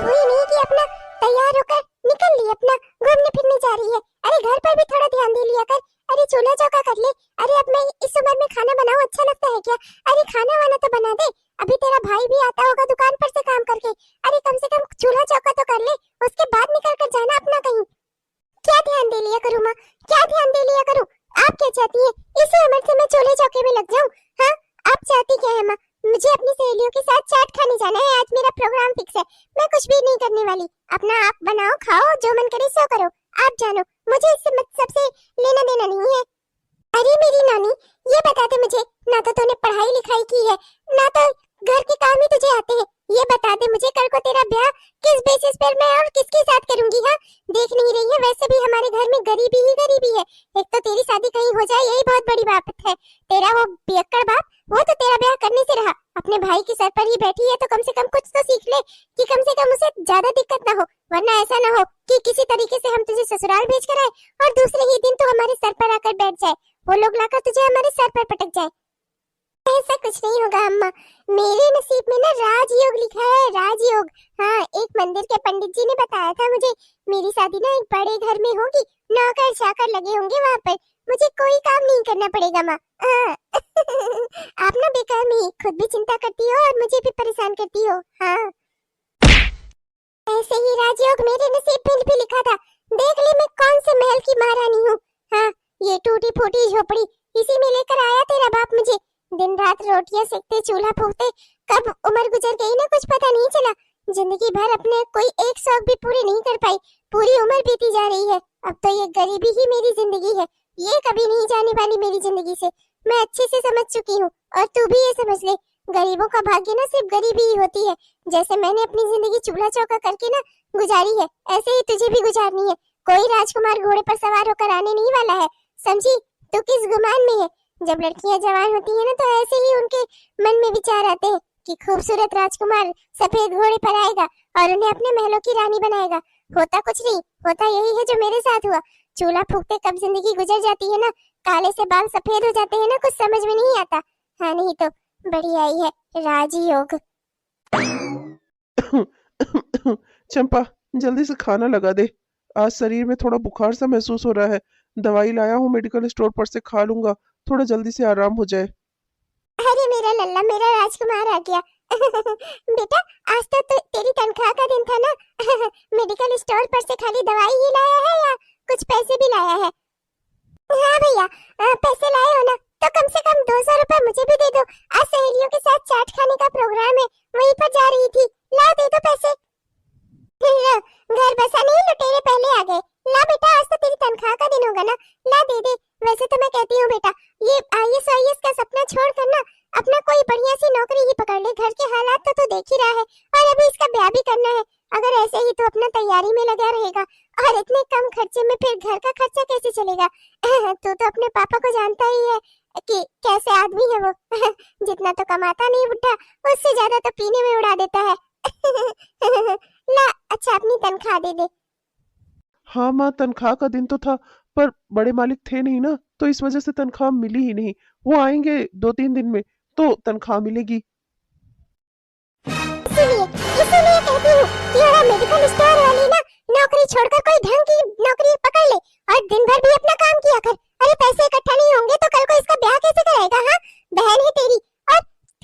हुई नहीं कि अपना तैयार होकर निकल ली, अपना घूमने फिरने जा रही है। अरे घर पर भी थोड़ा ध्यान दे लिया कर। अरे चूल्हा चौका कर ले। अरे अब मैं इस उम्र में खाना बनाऊं अच्छा लगता है क्या? अरे खाना वाना तो बना दे। अभी तेरा भाई भी आता होगा दुकान पर से काम करके। अरे कम से कम चूल्हा चौका तो कर ले, उसके बाद निकल कर जाना अपना कहीं। क्या ध्यान दे लिया करूँ माँ, क्या ध्यान दे लिया करूँ? आप क्या चाहती हैं? इसी उम्र से मैं चूल्हे चौके में लग जाऊं? हाँ, आप चाहती क्या है माँ? मुझे अपनी सहेलियों के साथ चाट खाने जाना है, आज मेरा प्रोग्राम फिक्स है। मैं कुछ भी नहीं करने वाली। अपना आप बनाओ, खाओ, जो मन करे सो करो। आप जानो, मुझे इससे सबसे लेना देना नहीं है। अरे मेरी नानी, ये बता दे मुझे, ना तो तूने पढ़ाई लिखाई की है, ना तो घर के काम ही तुझे आते हैं। ये बता दे मुझे, कल को तेरा ब्याह किस बेसिस पर मैं और किसके साथ करूंगी? हाँ, देख नहीं रही है, वैसे भी हमारे घर में गरीबी ही गरीबी है। एक तो तेरी शादी कहीं हो जाए, यही बहुत बड़ी बात है। तेरा वो पियक्कड़ बाप, वो तो तेरा ब्याह करने से रहा। अपने भाई के सर पर ही बैठी है, तो कम से कम कुछ तो सीख ले कि कम से कम उसे ज्यादा दिक्कत ना हो। वरना ऐसा ना हो कि किसी तरीके से हम तुझे ससुराल भेज कर आए और दूसरे ही दिन तो हमारे सर पर आकर बैठ जाए, वो लोग लाकर तुझे हमारे सर पर पटक जाए। ऐसा कुछ नहीं होगा अम्मा, मेरे नसीब में ना राजयोग लिखा है, राजयोग। हाँ, एक मंदिर के पंडित जी ने बताया था मुझे, मेरी शादी ना एक बड़े घर में होगी, नौकर चाकर लगे होंगे वहाँ पर, मुझे कोई काम नहीं करना पड़ेगा माँ। हाँ। आप ना बेकार में खुद भी चिंता करती हो और मुझे भी परेशान करती हो। हाँ, ऐसे ही राजयोग मेरे नसीब में भी लिखा था। देख ले मैं कौन से महल की महारानी हूँ। हाँ, ये टूटी फूटी झोपड़ी इसी में लेकर आया तेरा बाप मुझे। दिन रात रोटियां सेकते, चूल्हा फूकते, कब उम्र गुजर गई ना कुछ पता नहीं चला। जिंदगी भर अपने कोई एक शौक भी पूरे नहीं कर पाई, पूरी उम्र बीती जा रही है। अब तो ये गरीबी ही मेरी जिंदगी है, ये कभी नहीं जाने वाली मेरी जिंदगी से। मैं अच्छे से समझ चुकी हूँ, और तू भी ये समझ ले, गरीबों का भाग्य ना सिर्फ गरीबी ही होती है। जैसे मैंने अपनी जिंदगी चूल्हा चौका करके ना गुजारी है, ऐसे ही तुझे भी गुजारनी है। कोई राजकुमार घोड़े पर सवार होकर आने नहीं वाला है, समझी? तू किस गुमान में है? जब लड़कियां जवान होती है ना, तो ऐसे ही उनके मन में विचार आते हैं कि खूबसूरत राजकुमार सफेद घोड़े पर आएगा और उन्हें अपने महलों की रानी बनाएगा। होता कुछ नहीं, होता यही है जो मेरे साथ हुआ। चूल्हा फूकते कब जिंदगी गुजर जाती है ना, काले से बाल सफेद हो जाते हैं ना, कुछ समझ में नहीं आता। हाँ, नहीं तो बड़ी आई है राजयोग। चंपा, जल्दी से खाना लगा दे। आज शरीर में थोड़ा बुखार सा महसूस हो रहा है। दवाई लाया हूँ मेडिकल स्टोर पर से, खा लूंगा, थोड़ा जल्दी से आराम हो जाए। अरे मेरा लल्ला, मेरा राजकुमार आ गया। बेटा, आज तो तेरी तनख्वाह का दिन था ना। मेडिकल स्टोर पर से खाली दवाई ही लाया है या कुछ पैसे भी लाया है? हाँ भैया, पैसे लाए हो ना, तो कम से कम 200 रुपए मुझे भी दे दो। आज सहेलियों के साथ चाट खाने का प्रोग्राम है, वहीं पर जा रही थी। ला, दे दो पैसे। लो, घर बसा नहीं, लुटेरे पहले आ गए। ला बेटा, आज तो तेरी तनख्वाह का दिन होगा ना, ला दे दे। वैसे तो मैं कहती हूँ बेटा, ये आईएएस वाईएएस का सपना छोड़ कर ना अपना कोई बढ़िया सी नौकरी ही पकड़ ले। घर के हालात तो तू देख ही रहा है, और अभी इसका ब्याह भी करना है। अगर ऐसे ही तो अपना तैयारी में लगा रहेगा, और इतने कम खर्चे में फिर घर का खर्चा कैसे चलेगा? तू तो अपने पापा को जानता ही है कि कैसे आदमी है वो। जितना तो कमाता नहीं बुढ़ा, उससे ज्यादा तो पीने में उड़ा देता है। ला, अच्छा अपनी तनख्वाह दे दे। हाँ माँ, तनख्वाह का दिन तो था, पर बड़े मालिक थे नहीं ना, तो इस वजह से तनख्वाह मिली ही नहीं। वो आएंगे 2-3 दिन में तो तनख्वाह मिलेगी। इसीलिए इसीलिए कहती हूँ कि अगर मेडिकल स्टोर वाली ना नौकरी छोड़कर कोई ढंग की नौकरी पकड़ ले और दिन भर भी अपना काम किया कर। अरे पैसे इकट्ठा नहीं होंगे तो कल को इसका ब्याह कैसे कराएगा? हाँ, बहन है तेरी, और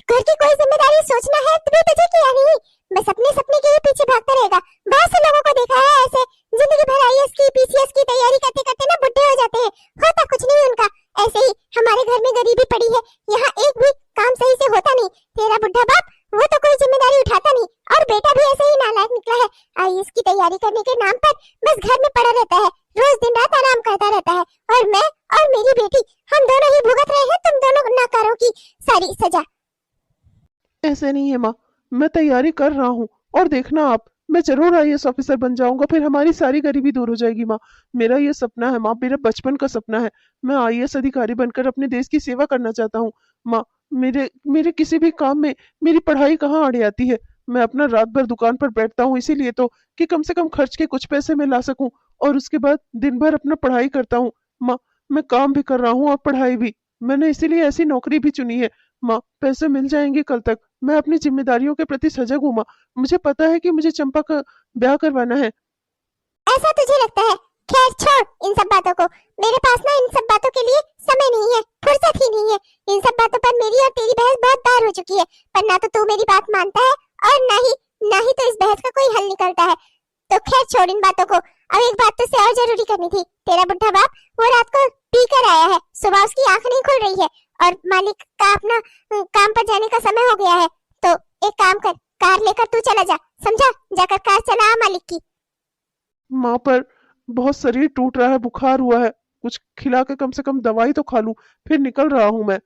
घर की कोई जिम्मेदारी सोचना है तो भी तुझे किया नहीं, बस अपने सपने के ही पीछे भागता रहेगा। बहुत से लोगों को देखा है ऐसे, जिंदगी भर आईएएस की पीसीएस की तैयारी करते करते ना बुढ़े हो जाते हैं, होता कुछ नहीं उनका। ऐसे ही हमारे घर में गरीबी पड़ी है, यहाँ एक भी काम सही से होता नहीं। तेरा बुढ़ा बाप, वो तो कोई जिम्मेदारी उठाता नहीं, और बेटा भी ऐसे ही नालायक निकला है। आईएएस की तैयारी करने के नाम पर बस घर में पड़ा रहता है, रोज दिन रात आराम करता रहता है, और मैं और मेरी बेटी, हम दोनों ही भुगत रहे हैं तुम दोनों नाकारों की सारी सजा। ऐसे नहीं है माँ, मैं तैयारी कर रहा हूँ, और देखना आप, मैं जरूर आईएएस ऑफिसर बन जाऊंगा, फिर हमारी सारी गरीबी दूर हो जाएगी माँ। मेरा ये सपना है माँ, मेरा बचपन का सपना है। मैं आईएएस अधिकारी बनकर अपने देश की सेवा करना चाहता हूँ माँ। मेरे मेरे किसी भी काम में मेरी पढ़ाई कहाँ आड़े आती है। मैं अपना रात भर दुकान पर बैठता हूँ इसीलिए तो, कि कम से कम खर्च के कुछ पैसे मैं ला सकूं, और उसके बाद दिन भर अपना पढ़ाई करता हूँ माँ। मैं काम भी कर रहा हूँ और पढ़ाई भी। मैंने इसीलिए ऐसी नौकरी भी चुनी है माँ। पैसे मिल जाएंगे कल तक, मैं अपनी जिम्मेदारियों के प्रति सजग हूँ माँ। मुझे पता है कि मुझे चंपा का ब्याह करवाना है। ऐसा तुझे लगता है? खैर छोड़ इन सब बातों को। मेरे पास ना इन सब बातों के लिए समय नहीं है, फुर्सत ही नहीं है। इन सब बातों पर मेरी और तेरी बहस बहुत बार हो चुकी है, पर ना तो तू मेरी बात मानता है और ना ही तो इस बहस का कोई हल निकलता है। तो खैर छोड़ इन बातों को। अब एक बात तो से और जरूरी करनी थी। तेरा बुढ़ा बाप वो रात को पी कर आया है, सुबह उसकी आंख नहीं खुल रही है और मालिक का अपना काम पर जाने का समय हो गया है। तो एक काम कर, कार लेकर तू चला जा, समझा? जाकर कार चला मालिक की। माँ पर बहुत शरीर टूट रहा है, बुखार हुआ है, कुछ खिला के कम से कम दवाई तो खा लूं, फिर निकल रहा हूँ मैं।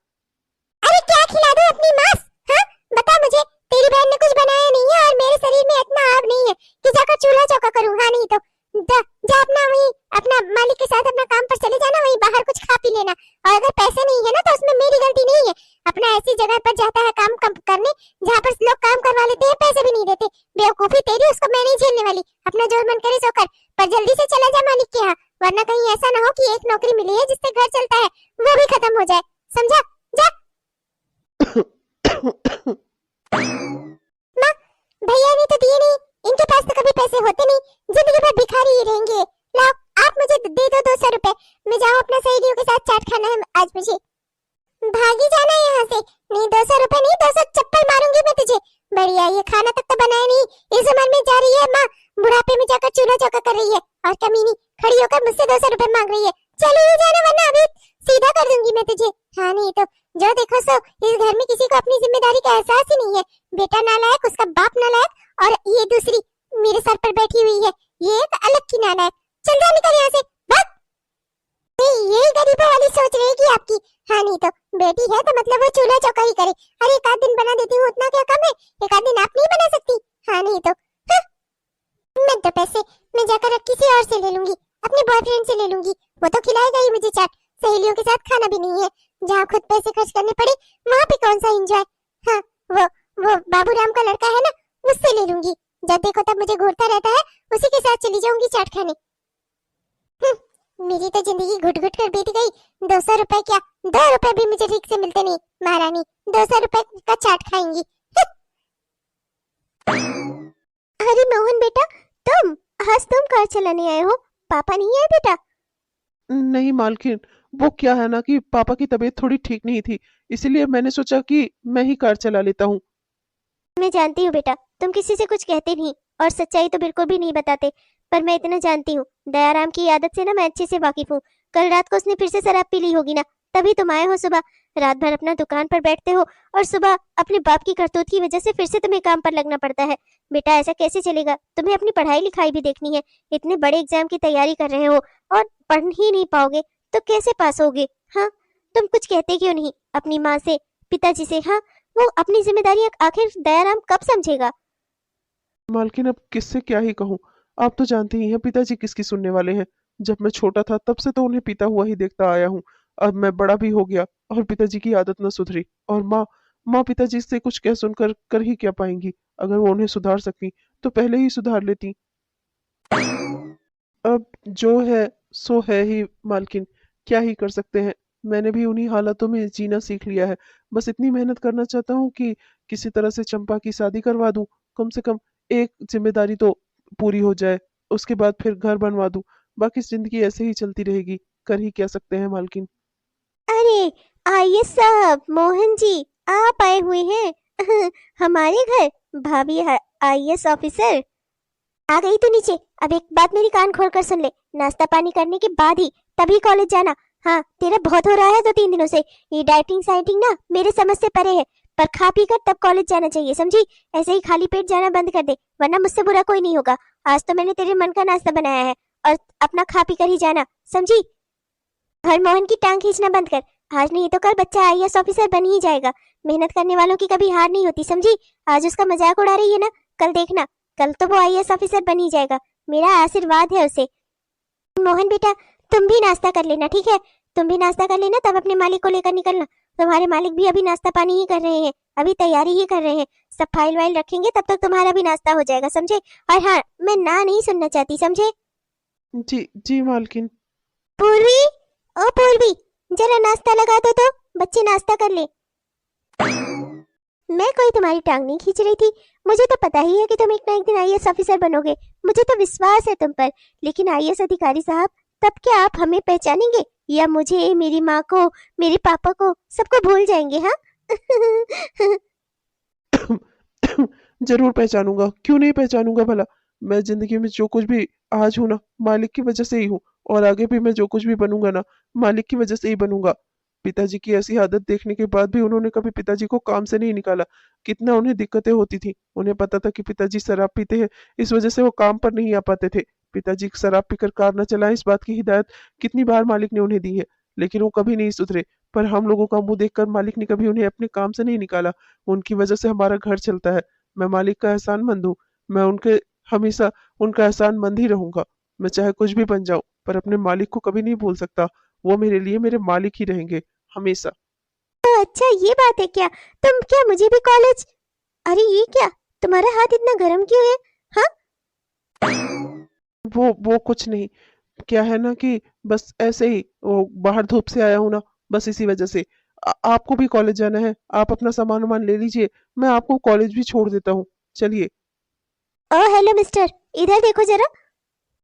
अरे क्या खिला दूं अपनी मांस? हाँ बता मुझे, तेरी बहन ने कुछ बनाया नहीं है और मेरे शरीर में इतना आग नहीं है कि जाकर चूल्हा चौका करूं। हाँ नहीं तो जा, जा अपना वही अपना मालिक के साथ अपना काम पर चले जाना, वहीं बाहर कुछ खा पी लेना। और अगर पैसे नहीं है ना तो उसमें मेरी गलती नहीं है। अपना ऐसी जगह पर जाता है काम करने जहाँ पर लोग काम करवा लेते हैं, पैसे भी नहीं देते। बेवकूफी तेरी, उसको मैं नहीं झेलने वाली। अपना जो मन करे सो कर, पर जल्दी से चला जा मालिक के यहाँ, वरना कहीं ऐसा ना हो कि एक नौकरी मिली है जिससे घर चलता है वो भी खत्म हो जाए, समझा? जा। माँ, भैया ने तो दिए नहीं, इनके पास तो कभी पैसे होते नहीं, जिंदगी भर भिखारी ही रहेंगे। लाओ आप मुझे दे दो 200 रुपए, मैं जाऊँ अपना सहेलियों के साथ चाट खाना है आज मुझे। भागी जाना यहाँ से। नहीं 200 रुपए नहीं, 200 चप्पल मारूंगी मैं तुझे। बढ़िया, ये खाना तक तो बनाया नहीं, इस उम्र में जा रही है माँ, बुढ़ापे में जाकर चूल्हा चौका कर रही है और कमीनी खड़ी होकर मुझसे 200 रुपए मांग रही है। चली ही जाना वरना अभी सीधा कर दूंगी मैं तुझे। हाँ नहीं तो जो देखो सो, इस घर में किसी को अपनी जिम्मेदारी का एहसास ही नहीं है। बेटा नालायक, उसका बाप नालायक, और ये दूसरी मेरे सर पर बैठी हुई है, ये एक अलग की नालायक। चल जा निकल यहाँ से, भाग। नहीं यही गरीबों वाली सोच रहेगी आपकी। हाँ नहीं तो बेटी है तो मतलब वो चूल्हा चौका ही करे। अरे एक आध दिन बना देती हूँ, उतना क्या कम है? एक आध दिन आप नहीं बना सकती? हाँ नहीं तो हाँ। मैं तो पैसे मैं जाकर किसी और से ले लूंगी, अपने बॉयफ्रेंड से ले लूंगी, वो तो खिलाएगा ही मुझे चाट। सहेलियों के साथ खाना भी नहीं है, जहाँ खुद पैसे खर्च करने पड़े वहाँ पे कौन सा एंजॉय। हाँ वो बाबूराम का लड़का है ना, उससे ले लूंगी। जब देखो तब मुझे घूरता रहता है, उसी के साथ चली जाऊंगी चाट खाने। मेरी तो जिंदगी घुट घुट कर बीत गई। 200 रुपए क्या, 2 रुपए भी मुझे ठीक से मिलते नहीं। महारानी 200 रुपए का चाट खाएंगी। अरे मोहन बेटा, तुम आज तुम कार चलाने आए हो, पापा नहीं आए बेटा? नहीं मालकिन, वो क्या है ना कि पापा की तबीयत थोड़ी ठीक नहीं थी, इसीलिए मैंने सोचा कि मैं ही कार चला लेता हूँ। मैं जानती हूँ बेटा, तुम किसी से कुछ कहते नहीं और सच्चाई तो बिल्कुल भी नहीं बताते, पर मैं इतना जानती हूँ, दयाराम की आदत से ना मैं अच्छे से वाकिफ हूँ। कल रात को उसने फिर से शराब पी ली होगी ना, तभी तुम आए हो सुबह। रात भर अपना दुकान पर बैठते हो और सुबह अपने बाप की करतूत की वजह से फिर से तुम्हें काम पर लगना पड़ता है। बेटा ऐसा कैसे चलेगा? तुम्हें अपनी पढ़ाई लिखाई भी देखनी है। इतने बड़े एग्जाम की तैयारी कर रहे हो और पढ़ ही नहीं पाओगे तो कैसे पास होगे? हाँ, तुम कुछ कहते क्यों नहीं अपनी माँ से, पिताजी से? हाँ, वो अपनी जिम्मेदारी आखिर दयाराम कब समझेगा? मालकिन अब किससे क्या ही कहूँ, आप तो जानती ही हैं पिताजी किसकी सुनने वाले हैं। जब मैं छोटा था तब से तो उन्हें पीता हुआ ही देखता आया हूँ। अब मैं बड़ा भी हो गया और पिताजी की आदत न सुधरी, और माँ माँ पिताजी से कुछ कह सुनकर कर ही क्या पाएंगी। अगर वो उन्हें सुधार सकती तो पहले ही सुधार लेती। अब जो है सो है ही मालकिन, क्या ही कर सकते हैं। मैंने भी उन्हीं हालातों में जीना सीख लिया है। बस इतनी मेहनत करना चाहता हूँ कि किसी तरह से चंपा की शादी करवा दूं, कम से कम एक जिम्मेदारी तो पूरी हो जाए, उसके बाद फिर घर बनवा दूं। बाकी जिंदगी ऐसे ही चलती रहेगी, कर ही क्या सकते हैं मालकिन। अरे आइए सब, मोहन जी आप आए हुए हैं हमारे घर। भाभी आईएएस ऑफिसर आ गई तो नीचे। अब एक बात मेरी कान खोल कर सुन ले, नाश्ता पानी करने के बाद ही तभी कॉलेज जाना। हाँ तेरा बहुत हो रहा है 2-3 दिनों से, ये डाइटिंग साइटिंग ना मेरे समझ से परे है, पर खा पी कर तब कॉलेज जाना चाहिए, समझी? ऐसे ही खाली पेट जाना बंद कर दे, वरना मुझसे बुरा कोई नहीं होगा। आज तो मैंने तेरे मन का नाश्ता बनाया है और अपना खा पी कर ही जाना, समझी? हर मोहन की टांग खींचना बंद कर, आज नहीं तो कल बच्चा आईएएस ऑफिसर बन ही जाएगा। मेहनत करने वालों की कभी हार नहीं होती, समझी? आज उसका मजाक उड़ा रही है ना, कल देखना, कल तो वो आईएएस ऑफिसर बन ही जाएगा, मेरा आशीर्वाद है उसे। मोहन बेटा तुम भी नाश्ता कर लेना, ठीक है? तुम भी नाश्ता कर लेना, तब अपने मालिक को लेकर निकलना। तुम्हारे मालिक भी अभी नाश्ता पानी ही कर रहे हैं, अभी तैयारी ही कर रहे हैं, सब फाइल वाइल रखेंगे तब तक तुम्हारा भी नाश्ता हो जाएगा, समझे? और हाँ, मैं ना नहीं सुनना चाहती, समझे? जी जी मालकिन। पूर्वी, ओ पूर्वी, जरा नाश्ता लगा दो तो बच्चे नाश्ता कर ले। मैं कोई तुम्हारी टांग नहीं खींच रही थी। मुझे तो पता ही है कि तुम एक ना एक दिन आईएएस ऑफिसर बनोगे। मुझे तो विश्वास है तुम पर। लेकिन आईएएस अधिकारी साहब, तब क्या आप हमें पहचानेंगे, या मुझे, मेरी माँ को, मेरे पापा को, सबको भूल जाएंगे? हाँ। जरूर पहचानूंगा, क्यों नहीं पहचानूंगा भला। मैं जिंदगी में जो कुछ भी आज हूं ना, मालिक की वजह से ही हूँ। और आगे भी मैं जो कुछ भी बनूंगा ना, मालिक की वजह से ही बनूंगा। पिताजी की ऐसी आदत देखने के बाद भी उन्होंने कभी पिताजी को काम से नहीं निकाला। कितना उन्हें दिक्कतें होती थी। उन्हें पता था कि पिताजी शराब पीते हैं, इस वजह से वो काम पर नहीं आ पाते थे। पिताजी शराब पीकर कार न चलाएं, इस बात की हिदायत कितनी बार मालिक ने उन्हें दी है, लेकिन वो कभी नहीं सुधरे। पर हम लोगों का मुंह देखकर मालिक ने कभी उन्हें अपने काम से नहीं निकाला। उनकी वजह से हमारा घर चलता है। मैं मालिक का एहसानमंद हूँ। मैं उनके हमेशा उनका एहसानमंद ही रहूंगा। मैं चाहे कुछ भी बन जाऊं, पर अपने मालिक को कभी नहीं भूल सकता। वो मेरे लिए मेरे मालिक ही रहेंगे, हमेशा। तो अच्छा, ये बात है क्या? तुम क्या मुझे भी कॉलेज? अरे ये क्या, तुम्हारा हाथ इतना गर्म क्यों है? हाँ। वो कुछ नहीं। क्या है ना कि बस ऐसे ही वो बाहर धूप से आया हूं ना, बस इसी वजह से। आपको भी कॉलेज जाना है, आप अपना सामान वामान ले लीजिए। मैं आपको कॉलेज भी छोड़ देता हूँ, चलिए। ओ हेलो मिस्टर, इधर देखो जरा।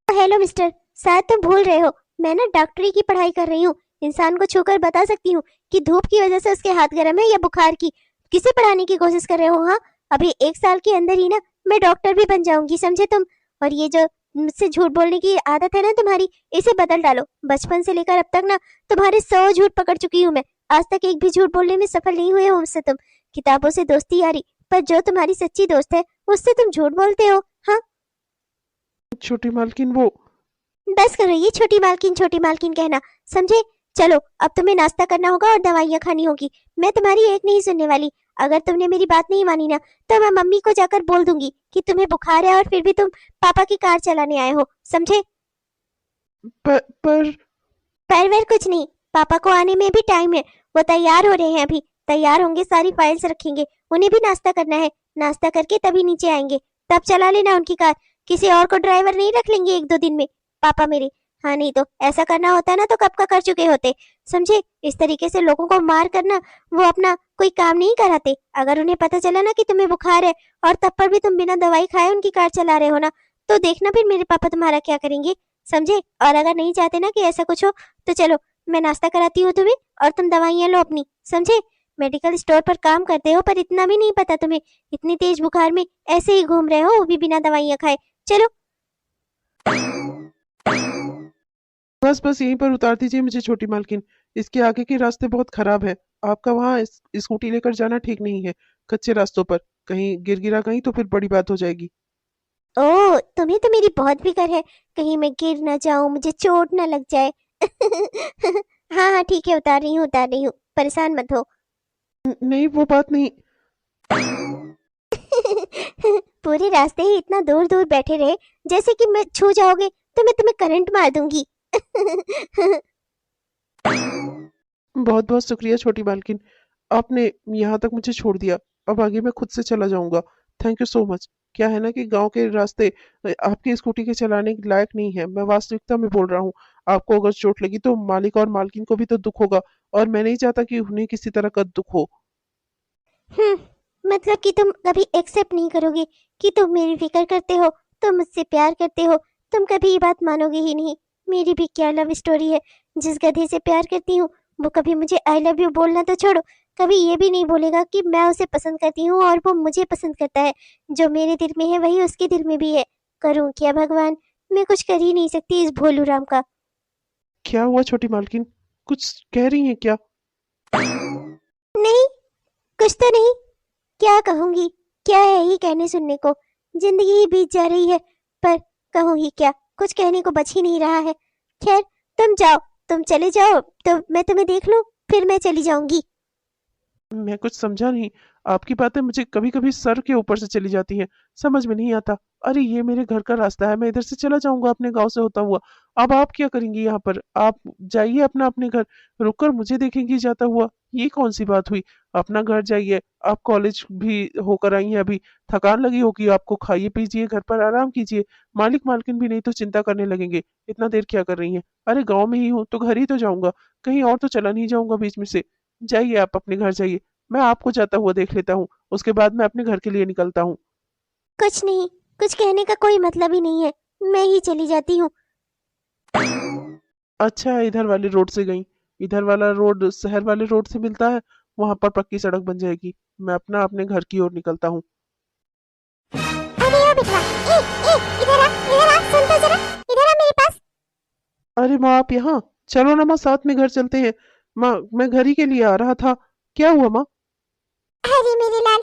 हेलो मिस्टर, शायद तुम भूल रहे हो, मैं ना डॉक्टरी की पढ़ाई कर रही हूँ। इंसान को छूकर बता सकती हूँ कि धूप की वजह से उसके हाथ गर्म है या बुखार की। किसे पढ़ाने की कोशिश कर रहे हो? हाँ, अभी 1 साल के अंदर ही ना मैं डॉक्टर भी बन जाऊंगी, समझे तुम? और ये जो मुझसे झूठ बोलने की आदत है ना तुम्हारी, इसे बदल डालो। बचपन से लेकर अब तक ना तुम्हारे 100 झूठ पकड़ चुकी हूँ मैं। आज तक एक भी झूठ बोलने में सफल नहीं हुए हो मुझसे तुम। किताबों से दोस्ती यारी, पर जो तुम्हारी सच्ची दोस्त है उससे तुम झूठ बोलते हो। हाँ। छोटी मालकिन, वो बस करो ये छोटी मालकिन कहना, समझे? चलो, अब तुम्हें नाश्ता करना होगा और दवाइयाँ खानी होगी। मैं तुम्हारी एक नहीं सुनने वाली। अगर तुमने मेरी बात नहीं मानी ना, तो मैं मम्मी को जाकर बोल दूंगी कि तुम्हें बुखार है और फिर भी तुम पापा की कार चलाने आए हो, समझे? पर पर वेर कुछ नहीं, पापा को आने में भी टाइम है। वो तैयार हो रहे हैं अभी। तैयार होंगे, सारी फाइल्स रखेंगे। उन्हें भी नाश्ता करना है। नाश्ता करके तभी नीचे आएंगे। तब चला लेना उनकी कार। किसी और को ड्राइवर नहीं रख लेंगे 1-2 दिन में, पापा मेरे। हाँ, नहीं तो ऐसा करना होता ना तो कब का कर चुके होते, समझे? इस तरीके से लोगों को मार करना, वो अपना कोई काम नहीं कराते। अगर उन्हें पता चला ना कि तुम्हें बुखार है और तब पर भी तुम बिना दवाई खाए उनकी कार चला रहे हो ना, तो देखना फिर मेरे पापा तुम्हारा क्या करेंगे, समझे? और अगर नहीं चाहते ना कि ऐसा कुछ हो, तो चलो, मैं नाश्ता कराती हूँ तुम्हें और तुम दवाइयाँ लो अपनी, समझे? मेडिकल स्टोर पर काम करते हो, पर इतना भी नहीं पता तुम्हें। इतनी तेज बुखार में ऐसे ही घूम रहे हो, वो भी बिना दवाइयाँ खाए। चलो। बस बस यहीं पर उतार दीजिए मुझे, छोटी मालकिन। इसके आगे के रास्ते बहुत खराब है। आपका वहाँ स्कूटी लेकर जाना ठीक नहीं है, कच्चे रास्तों पर। कहीं गिर गिरा गई तो फिर बड़ी बात हो जाएगी। ओ, तुम्हें तो मेरी बहुत फिक्र है, कहीं मैं गिर ना जाऊं, मुझे चोट ना लग जाए। हाँ हाँ ठीक है, उतार रही हूँ, परेशान मत हो। नहीं, वो बात नहीं। पूरे रास्ते ही इतना दूर दूर बैठे रहे, जैसे कि मैं छू जाओगे तो मैं तुम्हें करंट मार दूंगी। बहुत बहुत शुक्रिया छोटी मालकिन, आपने यहाँ तक मुझे छोड़ दिया। अब आगे मैं खुद से चला जाऊंगा। Thank you so much. क्या है ना कि गांव के रास्ते आपकी स्कूटी के चलाने के लायक नहीं है। मैं वास्तविकता में बोल रहा हूँ। आपको अगर चोट लगी तो मालिक और मालकिन को भी तो दुख होगा, और मैं नहीं चाहता कि उन्हें किसी तरह का दुख हो। मतलब कि तुम कभी एक्सेप्ट नहीं करोगे कि तुम मेरी फिक्र करते हो, तुम मुझसे प्यार करते हो? तुम कभी ये बात मानोगे ही नहीं। मेरी भी क्या लव स्टोरी है। जिस गधे से प्यार करती हूँ, वो कभी मुझे आई लव यू बोलना तो छोड़ो, कभी ये भी नहीं बोलेगा कि मैं उसे पसंद करती हूँ और वो मुझे पसंद करता है। जो मेरे दिल में है वही उसके दिल में भी है। करूँ क्या भगवान, मैं कुछ कर ही नहीं सकती इस भोलू राम का। क्या हुआ छोटी मालकिन, कुछ कह रही हैं क्या? नहीं, कुछ तो नहीं। क्या कहूंगी, क्या है ही कहने सुनने को। जिंदगी ही बीत जा रही है, पर कहूँ ही क्या, कुछ कहने को बच ही नहीं रहा है। खैर, तुम जाओ, तुम चले जाओ तो मैं तुम्हें देख लूं, फिर मैं चली जाऊंगी। मैं कुछ समझा नहीं। आपकी बातें मुझे कभी कभी सर के ऊपर से चली जाती हैं, समझ में नहीं आता। अरे ये मेरे घर का रास्ता है, मैं इधर से चला जाऊंगा अपने गांव से होता हुआ। अब आप क्या करेंगी यहाँ पर? आप जाइए अपना अपने घर, रुककर मुझे देखेंगी जाता हुआ। ये कौन सी बात हुई? अपना घर जाइए। आप कॉलेज भी होकर आई हैं अभी, थकान लगी होगी आपको। खाइए पीजिए, घर पर आराम कीजिए। मालिक मालकिन भी नहीं तो चिंता करने लगेंगे। इतना देर क्या कर रही हैं? अरे गाँव में ही हूँ तो घर ही तो जाऊंगा, कहीं और तो चला नहीं जाऊंगा बीच में से। जाइए, आप अपने घर जाइए। मैं आपको जाता हुआ देख लेता हूँ, उसके बाद मैं अपने घर के लिए निकलता हूँ। कुछ नहीं, कुछ कहने का कोई मतलब ही नहीं है, मैं ही चली जाती हूँ। अच्छा, इधर वाले रोड से गई। इधर वाला रोड शहर वाले रोड से मिलता है, वहां पर पक्की सड़क बन जाएगी। मैं अपना अपने घर की ओर निकलता हूँ। अरे ओ बिटवा, ए इधर आ, सुन तो जरा, इधर आ मेरे पास। अरे माँ, आप यहाँ? चलो ना माँ, साथ में घर चलते हैं। माँ, मैं घर ही के लिए आ रहा था। क्या हुआ माँ? अरे मेरे लाल,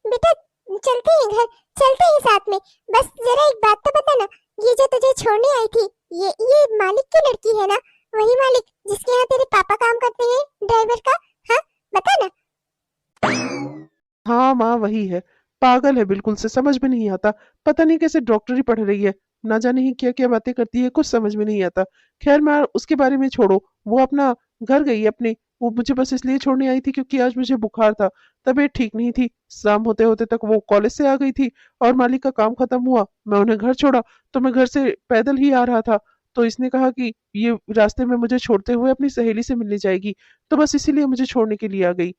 बेटा चलते हैं घर, चलते हैं साथ में। बस जरा एक बात तो बता ना, ये जो तुझे छोड़ने आई थी, ये मालिक की लड़की है ना? वही मालिक जिसके यहाँ तेरे पापा काम करते हैं, ड्राइवर का? हाँ, बता ना। हाँ माँ, वही है। पागल है बिल्कुल से, समझ में नहीं आता। पता नहीं कैसे डॉक्टरी पढ़ रही है। ना जाने ही क्या क्या बातें करती है, कुछ समझ में नहीं आता। खैर मैं उसके बारे में छोड़ो। वो अपना घर गई है अपने। वो मुझे बस इसलिए छोड़ने आई थी क्योंकि आज मुझे बुखार था। तबीयत ठीक नहीं थी। शाम होते होते तक वो कॉलेज से आ गई थी और मालिक का काम खत्म हुआ, मैं उन्हें घर छोड़ा। तो मैं घर से पैदल ही आ रहा था। तो इसने कहा कि ये रास्ते में मुझे छोड़ते हुए अपनी सहेली से मिलने जाएगी। तो बस इसीलिए मुझे छोड़ने के लिए आ गई।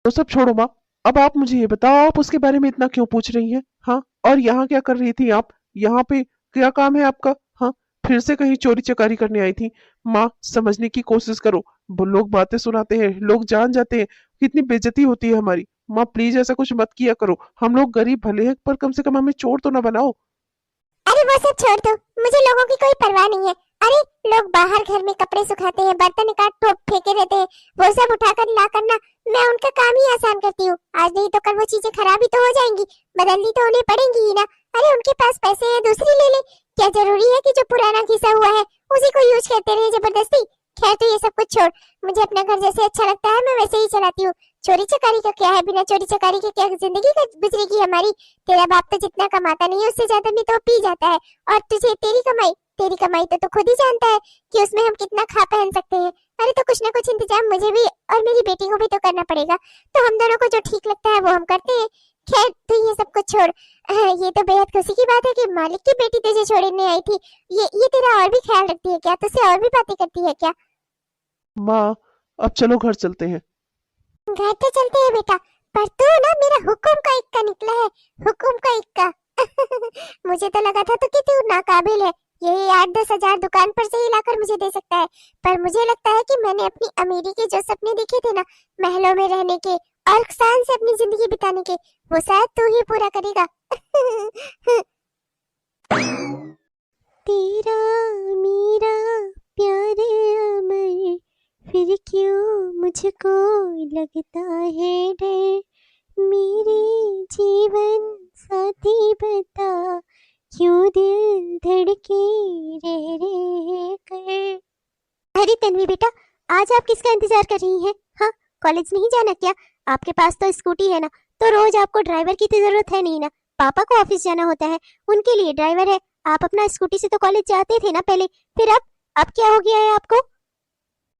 तो सब छोड़ो माँ। अब आप मुझे ये बताओ, आप उसके बारे में इतना क्यों पूछ रही हैं? हाँ, और यहाँ क्या कर रही थी आप? यहाँ पे क्या काम है आपका? हाँ, फिर से कहीं चोरी चकारी करने आई थी? माँ, समझने की कोशिश करो। वो लोग बातें सुनाते हैं, लोग जान जाते हैं, कितनी बेइज्जती होती है हमारी। माँ प्लीज ऐसा कुछ मत किया करो। हम लोग गरीब भले हैं, पर कम से कम हमें चोर तो ना बनाओ। अरे वो सब छोड़ दो, मुझे लोगों की कोई परवाह नहीं है। अरे लोग बाहर घर में कपड़े सुखाते हैं, बर्तन काट ठोक फेंके रहते हैं, वो सब उठाकर ला करना, मैं उनका काम ही आसान करती हूँ। आज नहीं तो कल वो चीजें खराब ही तो हो जाएंगी, बदलनी तो उन्हें पड़ेंगी ही ना। अरे उनके पास पैसे हैं, दूसरी ले ले। क्या जरूरी है कि जो पुराना घिसा हुआ है उसी को यूज करते रहे जबरदस्ती? खैर तो ये सब कुछ छोड़, मुझे अपना घर जैसे अच्छा लगता है मैं वैसे ही चलाती हूँ। चोरी चकारी का क्या है, बिना चोरी चकारी के क्या जिंदगी गुजरेगी हमारी? तेरा बाप तो जितना कमाता नहीं है उससे ज्यादा नहीं तो पी जाता है। और तुझे तेरी कमाई तो तू खुद ही जानता है कि उसमें हम कितना खा पहन सकते हैं। अरे तो कुछ ना कुछ इंतजाम मुझे भी और मेरी बेटी को भी तो करना पड़ेगा। तो हम दोनों को जो ठीक लगता है वो हम करते हैं। खैर तू ये सब कुछ छोड़। ये तो बेहद खुशी की बात है कि मालिक की बेटी तुझे छोड़ने आई थी। ये तेरा और भी ख्याल रखती है क्या? तुझसे और भी बातें करती है क्या? माँ, अब चलो घर चलते हैं। घर तो चलते हैं बेटा, पर तू ना मेरा हुक्म का इक्का निकला है, हुक्म का इक्का। मुझे तो लगा था तो कि तू नाकाबिल है, ये 8-10 हजार दुकान पर से ही लाकर मुझे दे सकता है। पर मुझे लगता है कि मैंने अपनी अमीरी के जो सपने देखे थे ना, महलों में रहने के और शान से अपनी जिंदगी बिताने के, वो शायद तू ही पूरा करेगा। तेरा मेरा प्यार अमर, फिर क्यों मुझको लगता है डर? मेरे जीवन साथी बता, क्यों दिल धड़के रह रह कर? अरे तन्वी बेटा, आज आप किसका इंतजार कर रही हैं? हाँ, कॉलेज नहीं जाना क्या? आपके पास तो स्कूटी है ना, तो रोज आपको ड्राइवर की तो जरूरत है नहीं ना। पापा को ऑफिस जाना होता है, उनके लिए ड्राइवर है। आप अपना स्कूटी से तो कॉलेज जाते थे ना पहले, फिर अब क्या हो गया है आपको?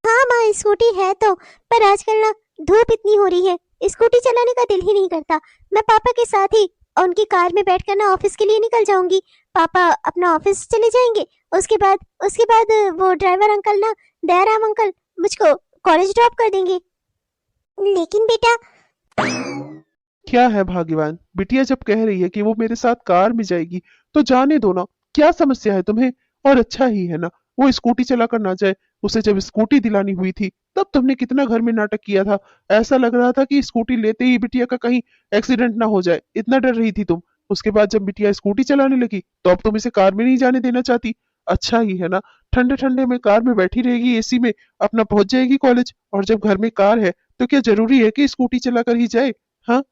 हाँ माँ, स्कूटी है तो, पर आजकल ना धूप इतनी हो रही है, स्कूटी चलाने का दिल ही नहीं करता। मैं पापा के साथ ही उनकी कार में बैठकर ना ऑफिस के लिए निकल जाऊंगी। पापा अपना ऑफिस चले जाएंगे, उसके बाद वो ड्राइवर अंकल ना, दयाराम अंकल, मुझको कॉलेज ड्रॉप कर देंगे। लेकिन बेटा, क्या है भाग्यवान, बिटिया जब कह रही है कि वो मेरे साथ कार में जाएगी, तो जाने दो ना। क्या समस्या है तुम्हें? और अच्छा ही है ना, वो स्कूटी चलाकर ना जाए। उसे जब स्कूटी दिलानी हुई थी, तब तुमने कितना घर में नाटक किया था। ऐसा लग रहा था कि स्कूटी लेते ही बिटिया का कहीं एक्सीडेंट ना हो जाए, इतना डर रही थी तुम। उसके बाद जब बिटिया स्कूटी चलाने लगी, तो अब तुम इसे कार में नहीं जाने देना चाहती। अच्छा ही है ना, ठंडे ठंडे में कार में बैठी रहेगी, एसी में अपना पहुंच जाएगी कॉलेज। और जब घर में कार है, तो क्या जरूरी है कि स्कूटी चलाकर ही जाए? हाँ,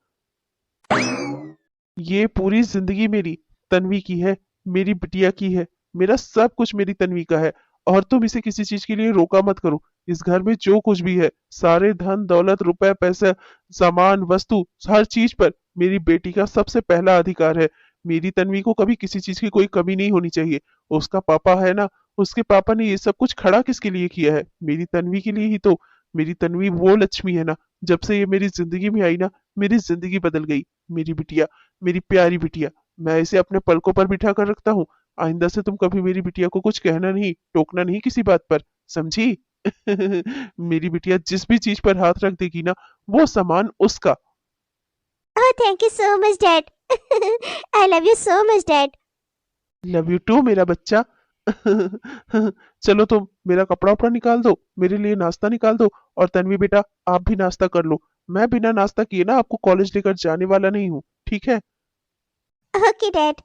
ये पूरी जिंदगी मेरी तन्वी की है, मेरी बिटिया की है। मेरा सब कुछ मेरी तन्वी का है। और तुम इसे किसी चीज के लिए रोका मत करो। इस घर में जो कुछ भी है, सारे धन दौलत रुपए पैसे सामान वस्तु, हर चीज पर मेरी बेटी का सबसे पहला अधिकार है। मेरी तन्वी को कभी किसी चीज की कोई कमी नहीं होनी चाहिए। उसका पापा है ना, उसके पापा ने ये सब कुछ खड़ा किसके लिए किया है? मेरी तन्वी के लिए ही तो। मेरी तन्वी वो लक्ष्मी है ना, जब से ये मेरी जिंदगी में आई ना, मेरी जिंदगी बदल गई। मेरी बिटिया, मेरी प्यारी बिटिया, मैं इसे अपने पलकों पर बिठा कर रखता हूँ। आइंदा से तुम कभी मेरी बिटिया को कुछ कहना नहीं, टोकना नहीं किसी बात पर, समझी? मेरी बिटिया जिस भी चीज पर हाथ रख देगी ना, वो सामान उसका। Oh thank you so much dad. I love you so much dad. Love you too मेरा बच्चा। चलो तुम मेरा कपड़ा उपड़ा निकाल दो, मेरे लिए नाश्ता निकाल दो। और तन्वी बेटा, आप भी नाश्ता कर लो। मैं बिना नाश्ता किए ना आपको कॉलेज लेकर जाने वाला नहीं हूँ, ठीक है? Okay dad.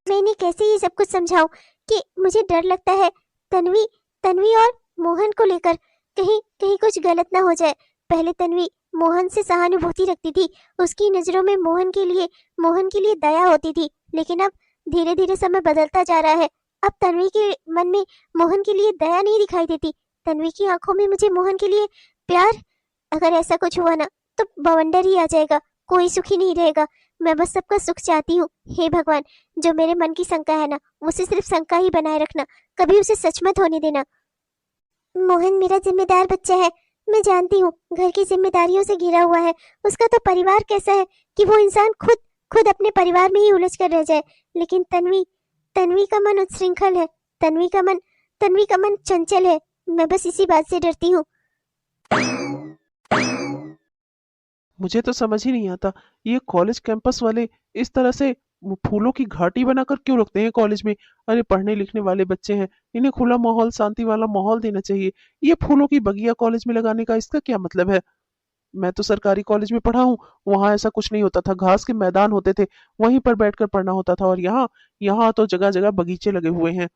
मैं इन्हें कैसे ये सब कुछ समझाऊं कि मुझे डर लगता है तन्वी तन्वी और मोहन को लेकर, कहीं कहीं कुछ गलत ना हो जाए। पहले तन्वी मोहन से सहानुभूति रखती थी, उसकी नजरों में मोहन के लिए दया होती थी, लेकिन अब धीरे धीरे समय बदलता जा रहा है। अब तन्वी के मन में मोहन के लिए दया नहीं दिखाई देती, तन्वी की आंखों में मुझे मोहन के लिए प्यार। अगर ऐसा कुछ हुआ ना तो बवंडर ही आ जाएगा, कोई सुखी नहीं रहेगा। मैं बस सबका सुख चाहती हूँ। हे भगवान, जो मेरे मन की शंका है ना, उसे सिर्फ शंका ही बनाए रखना, कभी उसे सच मत होने देना। मोहन मेरा जिम्मेदार बच्चा है, मैं जानती हूँ घर की जिम्मेदारियों से घिरा हुआ है। उसका तो परिवार कैसा है कि वो इंसान खुद खुद अपने परिवार में ही उलझ कर रह जाए। लेकिन तन्वी तन्वी का मन उच्छृंखल है, तन्वी का मन चंचल है। मैं बस इसी बात से डरती हूँ। मुझे तो समझ ही नहीं आता, ये कॉलेज कैंपस वाले इस तरह से वो फूलों की घाटी बनाकर क्यों रखते हैं कॉलेज में? अरे पढ़ने लिखने वाले बच्चे हैं, इन्हें खुला माहौल, शांति वाला माहौल देना चाहिए। ये फूलों की बगिया कॉलेज में लगाने का इसका क्या मतलब है? मैं तो सरकारी कॉलेज में पढ़ा हूँ, वहां ऐसा कुछ नहीं होता था। घास के मैदान होते थे, वहीं पर बैठकर पढ़ना होता था। और यहाँ यहाँ तो जगह जगह बगीचे लगे हुए हैं।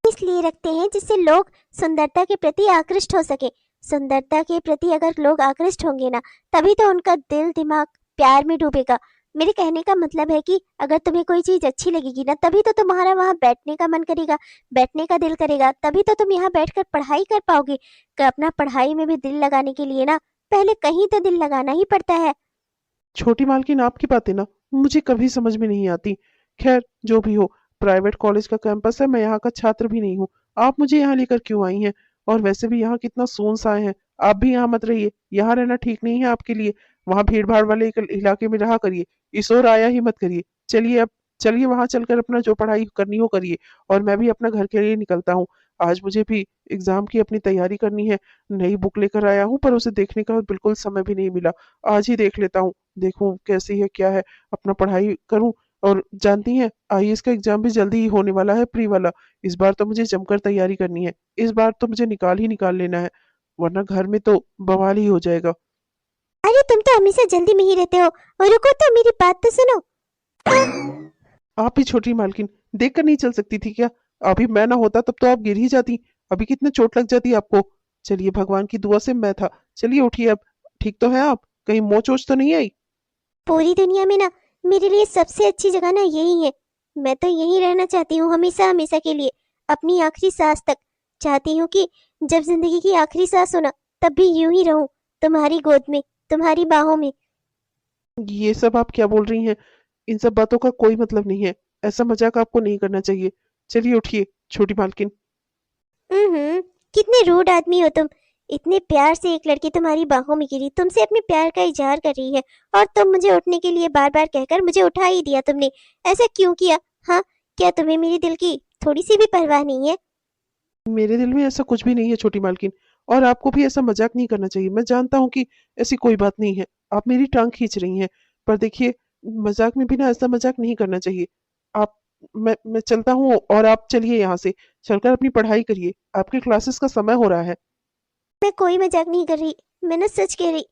इसलिए रखते हैं जिससे लोग सुंदरता के प्रति आकृष्ट हो सके। सुंदरता के प्रति अगर लोग आकृष्ट होंगे ना, तभी तो उनका दिल दिमाग प्यार में डूबेगा। मेरे कहने का मतलब है कि अगर तुम्हें कोई चीज अच्छी लगेगी ना, तभी तो तुम्हारा वहां बैठने का मन करेगा, बैठने का दिल करेगा, तभी तो तुम यहाँ बैठकर पढ़ाई कर पाओगे। कि अपना पढ़ाई में भी दिल लगाने के लिए ना, पहले कहीं तो दिल लगाना ही पड़ता है। छोटी मालकिन, आपकी बातें ना मुझे कभी समझ में नहीं आती। खैर जो भी हो, प्राइवेट कॉलेज का कैंपस है, मैं यहाँ का छात्र भी नहीं हूँ। आप मुझे यहाँ लेकर क्यों आई हैं? और वैसे भी यहाँ कितना सुनसान है। आप भी यहाँ मत रहिए, यहाँ रहना ठीक नहीं है आपके लिए। वहाँ भीड़ भाड़ वाले इलाके में रहा करिए, इस ओर आया ही मत करिए। चलिए अब, चलिए वहां चलकर अपना जो पढ़ाई करनी हो करिए। और मैं भी अपना घर के लिए निकलता हूँ। आज मुझे भी एग्जाम की अपनी तैयारी करनी है। नई बुक लेकर आया हूँ, पर उसे देखने का बिल्कुल समय भी नहीं मिला। आज ही देख लेता हूँ, देखूं कैसी है क्या है, अपना पढ़ाई करूं। और जानती हैं, आईएएस का एग्जाम भी जल्दी ही होने वाला है, प्री वाला। इस बार तो मुझे जमकर तैयारी करनी है। इस बार तो मुझे निकाल लेना है, वरना घर में तो बवाल ही हो जाएगा। अरे तुम तो हमेशा जल्दी में ही रहते हो, और रुको तो मेरी बात तो सुनो। आप भी छोटी मालकिन देख कर नहीं चल सकती थी क्या? अभी मैं ना होता तब तो आप गिर ही जाती, अभी कितने चोट लग जाती आपको। चलिए, भगवान की दुआ से मैं था। चलिए उठिए अब। ठीक तो है आप? कहीं मोच वोच तो नहीं आई? पूरी दुनिया में ना मेरे लिए सबसे अच्छी जगह ना यही है। मैं तो यहीं रहना चाहती हूँ हमेशा हमेशा के लिए, अपनी आखिरी सांस तक। चाहती हूँ कि जब जिंदगी की आखिरी सांस हो ना, तब भी यूं ही रहूं, तुम्हारी गोद में, तुम्हारी बाहों में। ये सब आप क्या बोल रही हैं? इन सब बातों का कोई मतलब नहीं है। ऐसा मजाक आपको नहीं करना चाहिए। चलिए उठिए छोटी मालकिन। कितने रूड आदमी हो तुम। इतने प्यार से एक लड़की तुम्हारी बाहों में गिरी, तुमसे अपने प्यार का इजहार कर रही है, और तुम मुझे उठने के लिए बार बार कहकर मुझे उठा ही दिया तुमने। ऐसा क्यों किया? हाँ, क्या तुम्हें मेरे दिल की थोड़ी सी भी परवाह नहीं है? मेरे दिल में ऐसा कुछ भी नहीं है छोटी मालकिन। और आपको भी ऐसा मजाक नहीं करना चाहिए। मैं जानता हूँ कि ऐसी कोई बात नहीं है, आप मेरी टांग खींच रही हैं। पर देखिए, मजाक में भी ना ऐसा मजाक नहीं करना चाहिए। आप, मैं चलता हूँ, और आप चलिए यहाँ से। चलकर अपनी पढ़ाई करिए, आपके क्लासेस का समय हो रहा है। मैं कोई मजाक नहीं कर रही, मैं ना सच कह रही।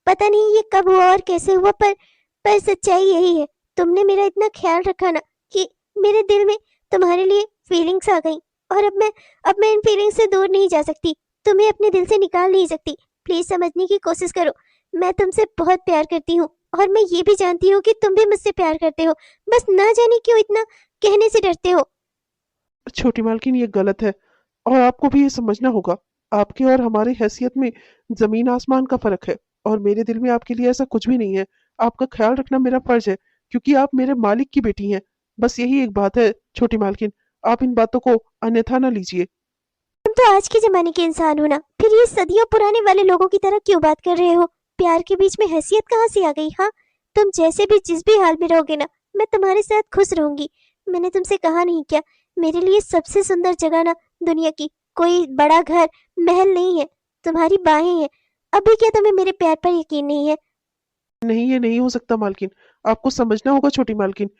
पता नहीं ये कब हुआ और कैसे हुआ, पर सच्चाई यही है। तुमने मेरा इतना ख्याल रखा ना कि मेरे दिल में तुम्हारे लिए फीलिंग्स आ गई, और अब मैं इन फीलिंग्स से दूर नहीं जा सकती, तुम्हें अपने दिल से निकाल नहीं सकती। प्लीज समझने की कोशिश करो, मैं तुमसे बहुत प्यार करती हूँ, और मैं ये भी जानती हूँ कि तुम भी मुझसे प्यार करते हो। बस ना जाने क्यों इतना कहने से डरते हो। छोटी मालकिन, ये गलत है, और आपको भी ये समझना होगा। आपके और हमारे हैसियत में जमीन आसमान का फर्क है। और मेरे दिल में आपके लिए ऐसा कुछ भी नहीं है। आपका ख्याल रखना मेरा फर्ज है, क्योंकि आप मेरे मालिक की बेटी हैं। बस यही एक बात है छोटी मालकिन, आप इन बातों को अन्यथा ना लीजिए। तुम तो आज के जमाने के इंसान हो ना, फिर ये सदियों पुराने वाले लोगों की तरह क्यों बात कर रहे हो? प्यार के बीच में हैसियत कहाँ से आ गई? हाँ, तुम जैसे भी जिस भी हाल में रहोगे ना, मैं तुम्हारे साथ खुश रहूंगी। मैंने तुमसे कहा नहीं क्या, मेरे लिए सबसे सुंदर जगह ना दुनिया की कोई बड़ा घर महल नहीं है, तुम्हारी बाहें हैं। अभी क्या तुम्हें मेरे प्यार पर यकीन नहीं है? नहीं, ये नहीं हो सकता मालकिन। आपको समझना होगा छोटी मालकिन।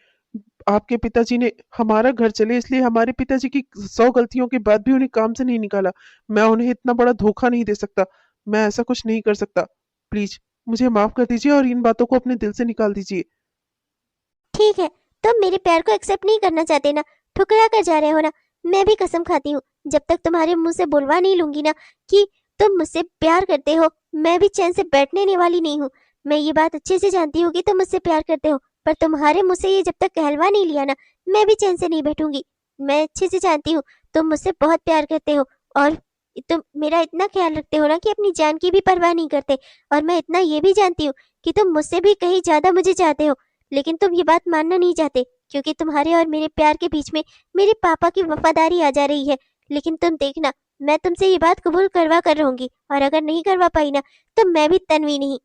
आपके पिताजी ने हमारा घर चले इसलिए हमारे पिताजी की 100 गलतियों के बाद भी उन्हें काम से नहीं निकाला। मैं उन्हें इतना बड़ा धोखा नहीं दे सकता। मैं ऐसा कुछ नहीं कर सकता। प्लीज मुझे माफ कर दीजिए और इन बातों को अपने दिल से निकाल दीजिए। ठीक है, तुम मेरे प्यार को एक्सेप्ट नहीं करना चाहते ना, ठुकरा कर जा रहे हो ना। मैं भी कसम खाती हूँ, जब तक तुम्हारे मुंह से बुलवा नहीं लूंगी ना कि तुम मुझसे प्यार करते हो, मैं भी चैन से बैठने वाली नहीं हूँ। मैं ये बात अच्छे से जानती हूँ कि तुम मुझसे प्यार करते हो, पर तुम्हारे मुंह से ये जब तक कहलवा नहीं लिया ना, मैं भी चैन से नहीं बैठूंगी। मैं अच्छे से जानती हूँ तुम मुझसे बहुत प्यार करते हो, और तुम मेरा इतना ख्याल रखते हो ना कि अपनी जान की भी परवाह नहीं करते। और मैं इतना ये भी जानती हूँ कि तुम मुझसे भी कहीं ज्यादा मुझे चाहते हो, लेकिन तुम ये बात मानना नहीं चाहते, क्योंकि तुम्हारे और मेरे प्यार के बीच में मेरे पापा की वफादारी आ जा रही है। लेकिन तुम देखना, मैं तुमसे ये बात कबूल करवा कर रहूंगी, और अगर नहीं करवा पाई ना, तो मैं भी तन्वी नहीं।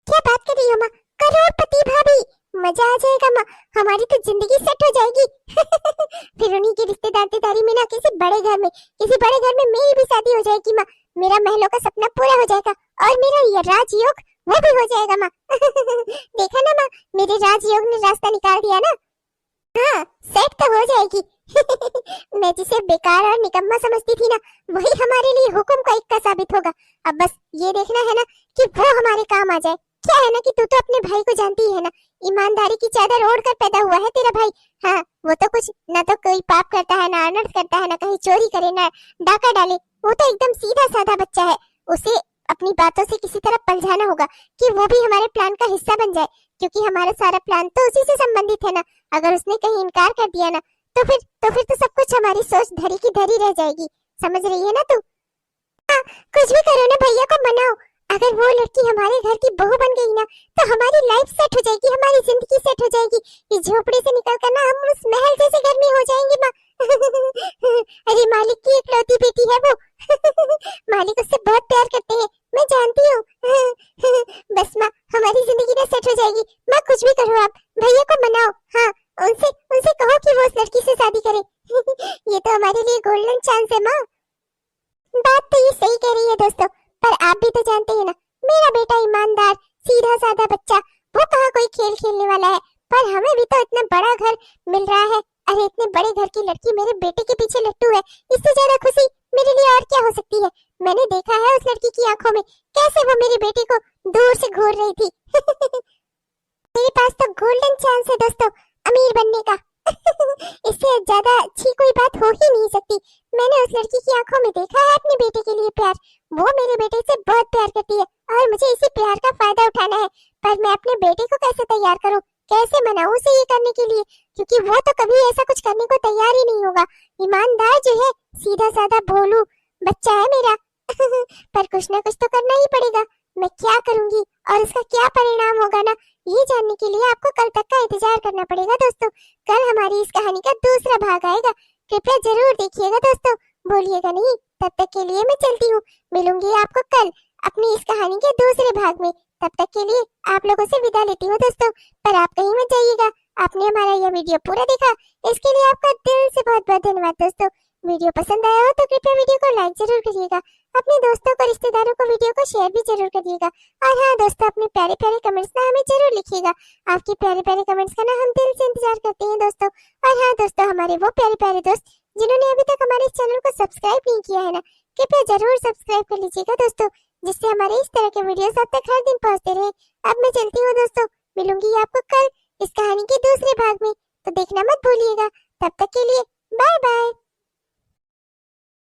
क्या बात कर रही हो माँ? करोड़पति भाभी, मजा आ जाएगा माँ, हमारी तो जिंदगी सेट हो जाएगी। फिर उन्हीं की रिश्तेदारी में ना किसी बड़े घर में, मेरी भी शादी हो जाएगी माँ। मेरा महलों का सपना पूरा हो जाएगा, और मेरा ये राजयोग वो भी हो जाएगा माँ। देखा ना माँ, मेरे राजयोग ने रास्ता निकाल दिया ना। हाँ, सेट तो हो जाएगी। मैं जिसे बेकार और निकम्मा समझती थी ना, वही हमारे लिए हुक्म का इक्का साबित होगा। अब बस ये देखना है ना कि वो हमारे काम आ जाए। क्या है ना कि तू तो अपने भाई को जानती ही है ना, ईमानदारी की चादर ओढ़ कर पैदा हुआ है तेरा भाई। हाँ, वो तो कुछ ना तो कोई पाप करता है, ना अनर्थ करता है, ना कहीं चोरी करे, ना डाका डाले। वो तो एकदम सीधा साधा बच्चा है। उसे अपनी बातों से किसी तरह पलझाना होगा कि वो भी हमारे प्लान का हिस्सा बन जाए, क्योंकि हमारा सारा प्लान तो उसी से संबंधित है ना। अगर उसने कहीं इनकार कर दिया ना, तो फिर सब कुछ हमारी सोच धरी की धरी रह जाएगी। समझ रही है ना तू? हाँ, कुछ भी करो ना, भैया को मनाओ। अगर वो लड़की हमारे घर की बहू बन गई ना, तो हमारी लाइफ सेट हो जाएगी, हमारी जिंदगी सेट हो जाएगी। इस झोपड़ी से निकल कर ना हम उस महल जैसे घर में हो जाएंगे माँ। अरे मालिक की इकलौती बेटी है वो। मालिक उससे बहुत प्यार करते हैं, मैं जानती हूँ। बस माँ, हमारी जिंदगी ना सेट हो जाएगी। माँ कुछ भी करो आप, भैया को मनाओ। हाँ, उनसे उनसे कहो कि वो उस लड़की से शादी करे। ये तो हमारे लिए गोल्डन चांस है माँ। बात तो ये सही कह रही है दोस्तों, पर आप भी तो जानते हैं ना, मेरा बेटा ईमानदार सीधा साधा बच्चा, वो कहाँ कोई खेल खेलने वाला है। पर हमें भी तो इतना बड़ा घर मिल रहा है। अरे इतने बड़े घर की लड़की मेरे बेटे के पीछे लट्टू है, इससे ज्यादा खुशी मेरे लिए और क्या हो सकती है। मैंने देखा है उस लड़की की आंखों में कैसे वो मेरे बेटे को दूर से घूर रही थी। मेरे पास तो गोल्डन चांस है दोस्तों, अमीर बनने का। इससे ज्यादा अच्छी कोई बात हो ही नहीं सकती। मैंने उस लड़की की आंखों में देखा है अपने बेटे के लिए प्यार। वो मेरे बेटे से बहुत प्यार करती है, और मुझे इसी प्यार का फायदा उठाना है। पर मैं अपने बेटे को कैसे तैयार करूं, कैसे मनाऊं उसे ये करने के लिए, क्योंकि वो तो कभी ऐसा कुछ करने को तैयार ही नहीं होगा। ईमानदार जो है, सीधा साधा भोलू बच्चा है मेरा। पर कुछ ना कुछ तो करना ही पड़ेगा। मैं क्या करूंगी और इसका क्या परिणाम होगा ना, ये जानने के लिए आपको कल तक का इंतजार करना पड़ेगा दोस्तों। कल हमारी इस कहानी का दूसरा भाग आएगा, कृपया जरूर देखिएगा दोस्तों, भूलिएगा नहीं। तब तक के लिए मैं चलती हूँ, मिलूंगी आपको कल अपनी इस कहानी के दूसरे भाग में। तब तक के लिए आप लोगों से विदा लेती हूँ दोस्तों, पर आप कहीं मत जाइएगा। आपने हमारा यह वीडियो पूरा देखा, इसके लिए आपका दिल से बहुत बहुत धन्यवाद दोस्तों। वीडियो पसंद आया हो तो कृपया वीडियो को लाइक जरूर करिएगा, अपने दोस्तों को रिश्तेदारों को वीडियो को शेयर भी जरूर करिएगा। और हाँ दोस्तों, अपने प्यारे प्यारे कमेंट्स ना हमें जरूर लिखिएगा। आपके प्यारे प्यारे कमेंट्स का ना हम दिल से इंतजार करते हैं दोस्तों। और हाँ दोस्तों, हमारे वो प्यारे प्यारे दोस्त जिन्होंने अभी तक हमारे चैनल को सब्सक्राइब नहीं किया है ना, कृपया जरूर सब्सक्राइब कर लीजिएगा दोस्तों, जिससे हमारे इस तरह के वीडियोस आप तक हर दिन पहुंचते रहे। अब मैं चलती हूँ दोस्तों, मिलूंगी आपको कल इस कहानी के दूसरे भाग में, तो देखना मत भूलिएगा। तब तक के लिए बाय बाय।